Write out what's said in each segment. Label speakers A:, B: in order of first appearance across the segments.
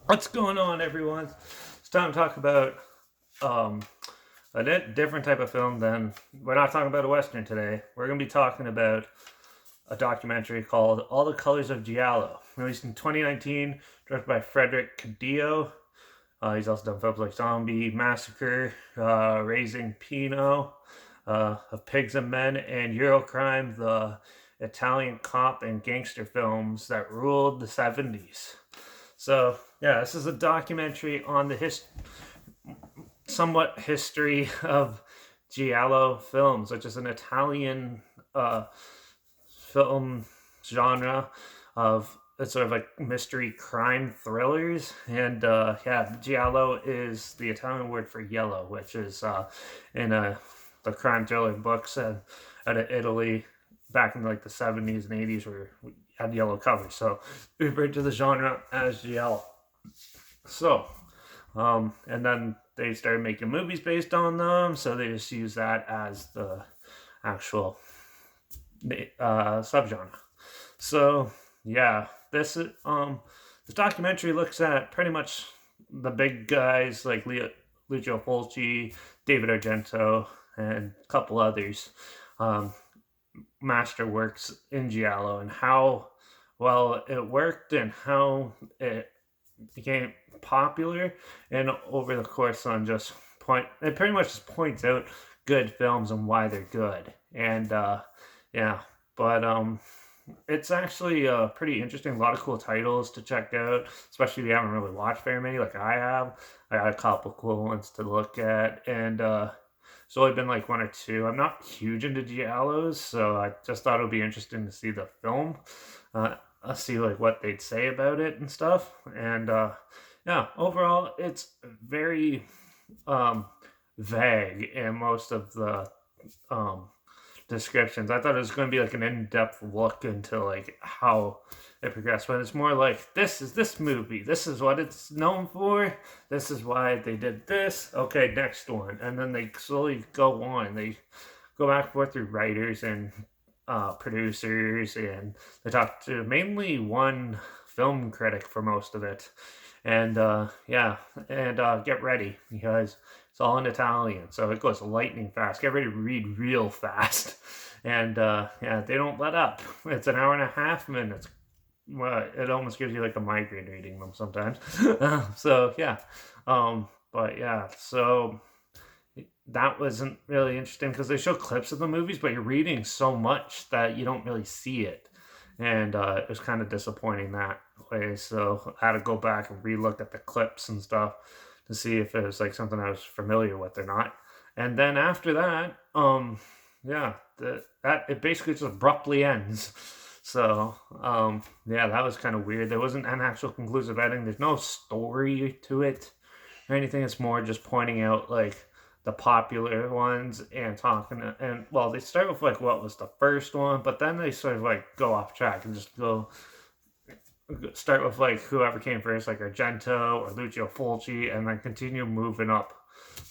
A: What's going on, everyone? It's time to talk about um, different type of film. Than we're not talking about a western today. We're going to be talking about a documentary called "All the Colors of Giallo," released in 2019, directed by Frederick Cadillo. He's also done films like Zombie Massacre, Raising Pino, of Pigs and Men, and Eurocrime, the Italian cop and gangster films that ruled the 70s. So, yeah, this is a documentary on the somewhat history of giallo films, which is an Italian film genre of it's sort of like mystery crime thrillers. And yeah, giallo is the Italian word for yellow, which is in the crime thriller books out of Italy back in like the 70s and 80s where we had yellow covers. So we referred to the genre as giallo. So, and then they started making movies based on them, so they just use that as the actual subgenre. So, yeah, this documentary looks at pretty much the big guys like Lucio Fulci, David Argento, and a couple others, um, masterworks in giallo, and how well it worked and how it became popular, and over the course on just point it pretty much just points out good films and why they're good. And yeah, but it's actually pretty interesting. A lot of cool titles to check out, especially if you haven't really watched very many like I have. I got a couple cool ones to look at. And it's only been like one or two. I'm not huge into giallos, so I just thought it would be interesting to see the film. See like what they'd say about it and stuff. And yeah, overall, it's very um, vague in most of the um, descriptions. I thought it was going to be like an in-depth look into like how it progressed, but it's more like this is this movie. This is what it's known for. This is why they did this. Okay, next one, and then they slowly go on. They go back and forth through writers and producers, and they talk to mainly one film critic for most of it. And yeah, and get ready because it's all in Italian, so it goes lightning fast. Get ready to read real fast, and yeah, they don't let up. It's an hour and a half, and it's well, it almost gives you like a migraine reading them sometimes. So yeah, but yeah, so that wasn't really interesting because they show clips of the movies, but you're reading so much that you don't really see it, and it was kind of disappointing that way. So I had to go back and relook at the clips and stuff to see if it was like something I was familiar with or not. And then after that, yeah, that it basically just abruptly ends. So yeah, that was kind of weird. There wasn't an actual conclusive ending. There's no story to it or anything. It's more just pointing out like the popular ones and and well, they start with like what was the first one, but then they sort of like go off track and just go start with like whoever came first, like Argento or Lucio Fulci, and then continue moving up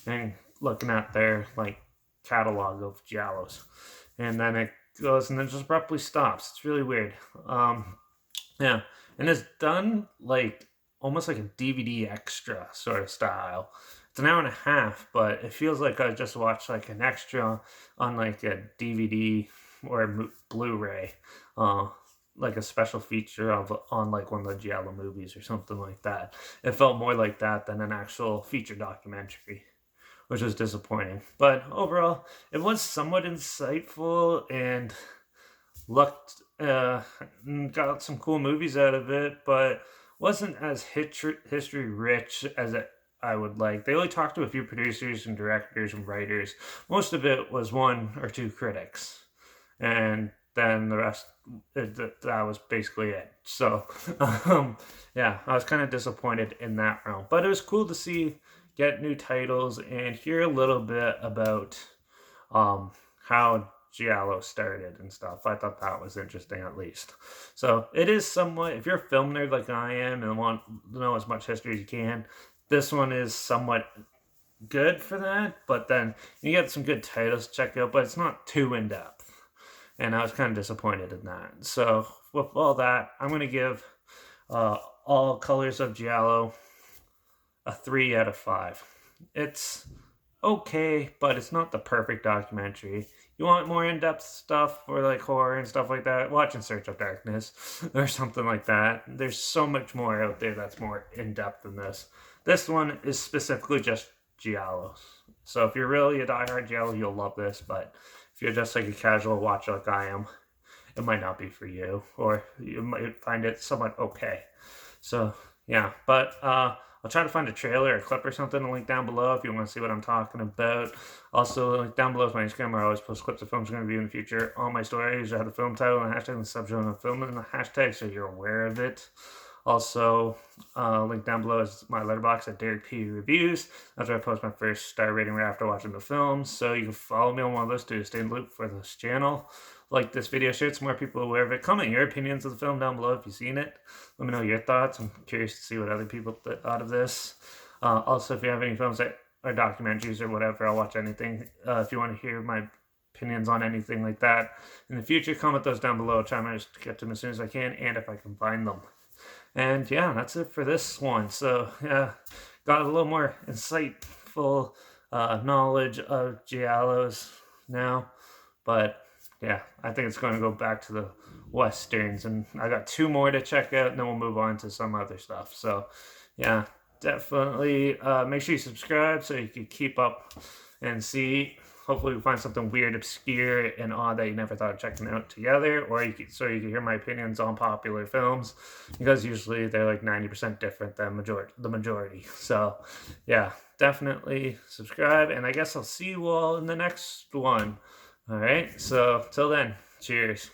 A: and looking at their like catalog of giallos, and then it goes and then just abruptly stops. It's really weird. Yeah, and it's done like almost like a DVD extra sort of style. It's an hour and a half, but it feels like I just watched like an extra on like a DVD or a Blu-ray, uh, like a special feature of on like one of the Giallo movies or something like that. It felt more like that than an actual feature documentary, which was disappointing. But overall, it was somewhat insightful and looked got some cool movies out of it, but wasn't as history rich as I would like. They only talked to a few producers and directors and writers. Most of it was one or two critics, and then the rest that was basically it. So yeah, I was kind of disappointed in that realm, but it was cool to see get new titles and hear a little bit about how Giallo started and stuff. I thought that was interesting at least. So it is somewhat, if you're a film nerd like I am and want to know as much history as you can, this one is somewhat good for that. But then you get some good titles to check out, but it's not too in depth. And I was kind of disappointed in that. So with all that, I'm going to give All Colors of Giallo, a 3 out of 5. It's okay, but it's not the perfect documentary. You want more in-depth stuff for like horror and stuff like that, watch In Search of Darkness or something like that. There's so much more out there that's more in-depth than this. This one is specifically just giallo. So if you're really a diehard giallo, you'll love this, but if you're just like a casual watcher like I am, it might not be for you, or you might find it somewhat okay. So yeah, but I'll try to find a trailer or a clip or something to link down below if you want to see what I'm talking about. Also, link down below is my Instagram where I always post clips of films I'm going to review in the future. All my stories, I have the film title and the hashtag and the subgenre of the film and the hashtag so you're aware of it. Also, link down below is my letterbox at Derek P Reviews. That's where I post my first star rating right after watching the film. So you can follow me on one of those to stay in the loop for this channel. Like this video, share it so more people are aware of it. Comment your opinions of the film down below if you've seen it. Let me know your thoughts. I'm curious to see what other people thought of this. Also, if you have any films that are documentaries or whatever, I'll watch anything. If you want to hear my opinions on anything like that in the future, comment those down below. I'll try my best to get to them as soon as I can and if I can find them. And yeah, that's it for this one. So yeah, got a little more insightful knowledge of giallos now. But yeah, I think it's going to go back to the westerns. And I got 2 more to check out, and then we'll move on to some other stuff. So yeah, definitely make sure you subscribe so you can keep up and see. Hopefully we find something weird, obscure, and odd that you never thought of checking out together, or so you can hear my opinions on popular films, because usually they're like 90% different than the majority. So yeah, definitely subscribe, and I guess I'll see you all in the next one. All right, so till then, cheers.